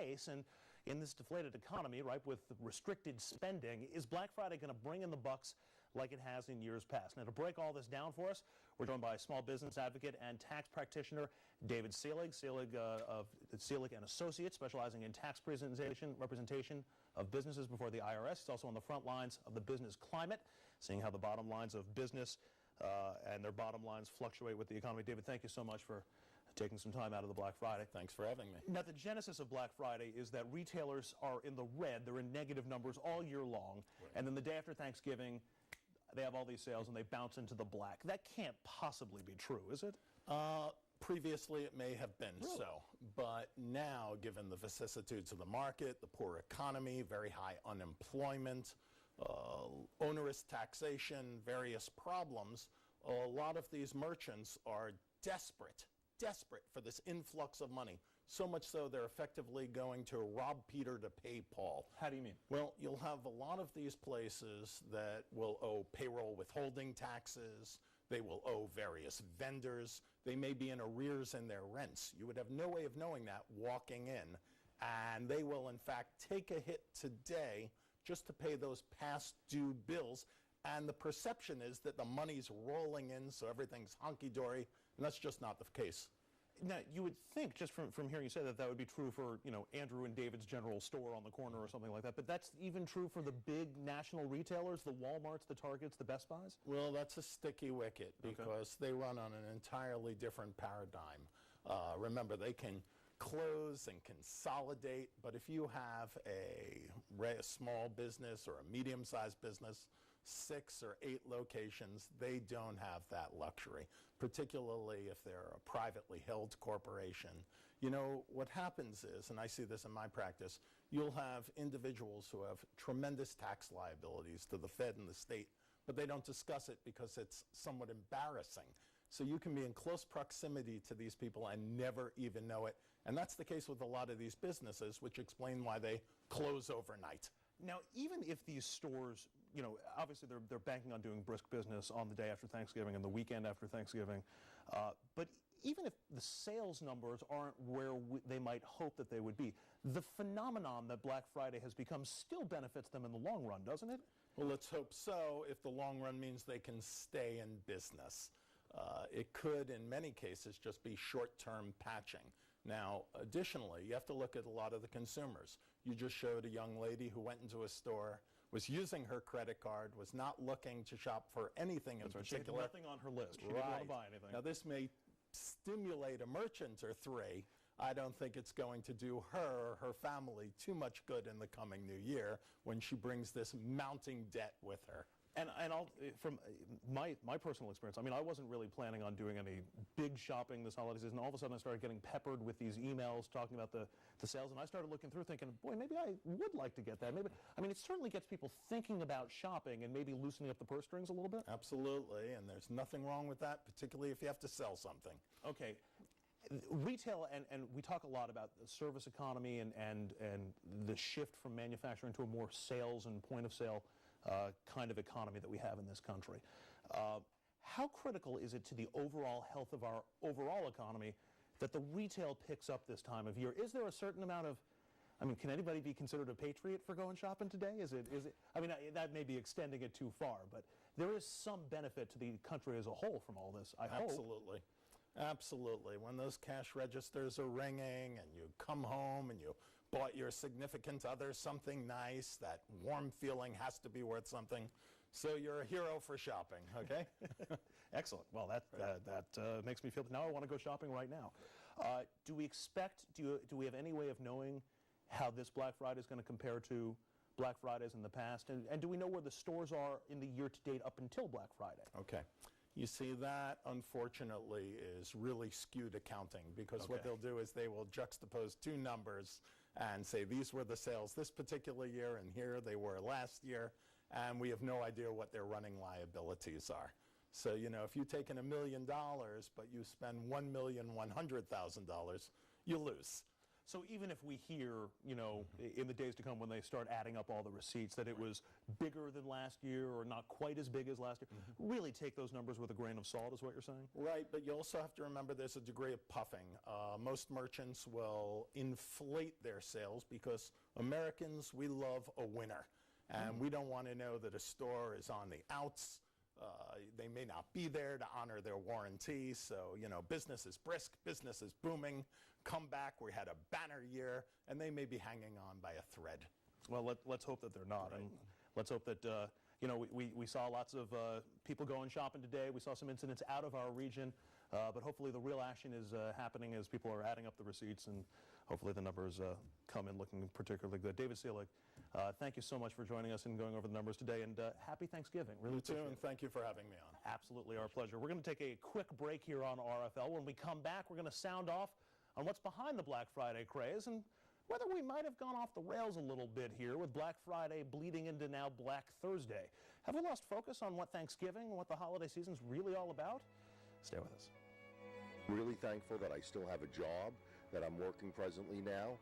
case? And in this deflated economy, right, with restricted spending, is Black Friday going to bring in the bucks like it has in years past? Now, to break all this down for us, we're joined by small business advocate and tax practitioner David Selig, of Selig and Associates, specializing in tax representation of businesses before the IRS. He's also on the front lines of the business climate, seeing how the bottom lines of business and their bottom lines fluctuate with the economy. David, thank you so much for taking some time out of the Black Friday. Thanks for having me. Now, the genesis of Black Friday is that retailers are in the red, they're in negative numbers all year long, right. And then the day after Thanksgiving, they have all these sales and they bounce into the black. That can't possibly be true, is it? Previously, it may have been really? So, but now, given the vicissitudes of the market, the poor economy, very high unemployment, onerous taxation, various problems, a lot of these merchants are desperate for this influx of money. So much so they're effectively going to rob Peter to pay Paul. How do you mean? Well, you'll have a lot of these places that will owe payroll withholding taxes. They will owe various vendors. They may be in arrears in their rents. You would have no way of knowing that walking in. And they will, in fact, take a hit today just to pay those past due bills. And the perception is that the money's rolling in, so everything's hunky-dory, and that's just not the case. Now, you would think, just from hearing you say that, that would be true for, you know, Andrew and David's general store on the corner or something like that, but that's even true for the big national retailers, the Walmarts, the Targets, the Best Buys? Well, that's a sticky wicket because they run on an entirely different paradigm. Remember, they can close and consolidate, but if you have a small business or a medium-sized business, 6 or 8 locations, they don't have that luxury, particularly if they're a privately held corporation. You know, what happens is, and I see this in my practice, you'll have individuals who have tremendous tax liabilities to the Fed and the state, but they don't discuss it because it's somewhat embarrassing. So you can be in close proximity to these people and never even know it. And that's the case with a lot of these businesses, which explain why they close overnight. Now, even if these stores, you know, obviously they're banking on doing brisk business on the day after Thanksgiving and the weekend after Thanksgiving, but even if the sales numbers aren't where they might hope that they would be, the phenomenon that Black Friday has become still benefits them in the long run, doesn't it? Well, let's hope so, if the long run means they can stay in business. It could, in many cases, just be short-term patching. Now, additionally, you have to look at a lot of the consumers. You just showed a young lady who went into a store, was using her credit card, was not looking to shop for anything in particular. She had nothing on her list. She didn't want to buy anything. Now, this may stimulate a merchant or 3. I don't think it's going to do her or her family too much good in the coming new year when she brings this mounting debt with her. And from my personal experience, I mean, I wasn't really planning on doing any big shopping this holiday season. All of a sudden, I started getting peppered with these emails talking about the sales, and I started looking through thinking, boy, maybe I would like to get that. Maybe, I mean, it certainly gets people thinking about shopping and maybe loosening up the purse strings a little bit. Absolutely, and there's nothing wrong with that, particularly if you have to sell something. Okay. Retail, and we talk a lot about the service economy and the shift from manufacturing to a more sales and point of sale kind of economy that we have in this country. How critical is it to the overall health of our overall economy that the retail picks up this time of year? Is there a certain amount of, I mean, can anybody be considered a patriot for going shopping today? Is it, I mean, that may be extending it too far, but there is some benefit to the country as a whole from all this, I hope. Absolutely. Absolutely. When those cash registers are ringing and you come home and you bought your significant other something nice, that warm feeling has to be worth something. So you're a hero for shopping, okay? Excellent. Well, that makes me feel that now I want to go shopping right now. Do we have any way of knowing how this Black Friday is going to compare to Black Fridays in the past? And do we know where the stores are in the year to date up until Black Friday? Okay. You see, that, unfortunately, is really skewed accounting because what they'll do is they will juxtapose 2 numbers and say these were the sales this particular year and here they were last year, and we have no idea what their running liabilities are. So, you know, if you've taken $1 million but you spend $1,100,000, you lose. So even if we hear, you know, in the days to come when they start adding up all the receipts that it was bigger than last year or not quite as big as last year, really take those numbers with a grain of salt is what you're saying? Right, but you also have to remember there's a degree of puffing. Most merchants will inflate their sales because Americans, we love a winner. And we don't want to know that a store is on the outs. They may not be there to honor their warranty. So, you know, business is brisk, business is booming. Come back, we had a banner year, and they may be hanging on by a thread. Well, let's hope that they're not. Right. And let's hope that, you know, we saw lots of people going shopping today. We saw some incidents out of our region. But hopefully the real action is happening as people are adding up the receipts, and hopefully the numbers come in looking particularly good. David Selig, thank you so much for joining us and going over the numbers today, and happy Thanksgiving. Really You too, appreciate and it. thank you for having me on. Absolutely our pleasure. We're going to take a quick break here on RFL. When we come back, we're going to sound off on what's behind the Black Friday craze and whether we might have gone off the rails a little bit here with Black Friday bleeding into now Black Thursday. Have we lost focus on what Thanksgiving and what the holiday season's really all about? Stay with us. Really thankful that I still have a job, that I'm working presently now.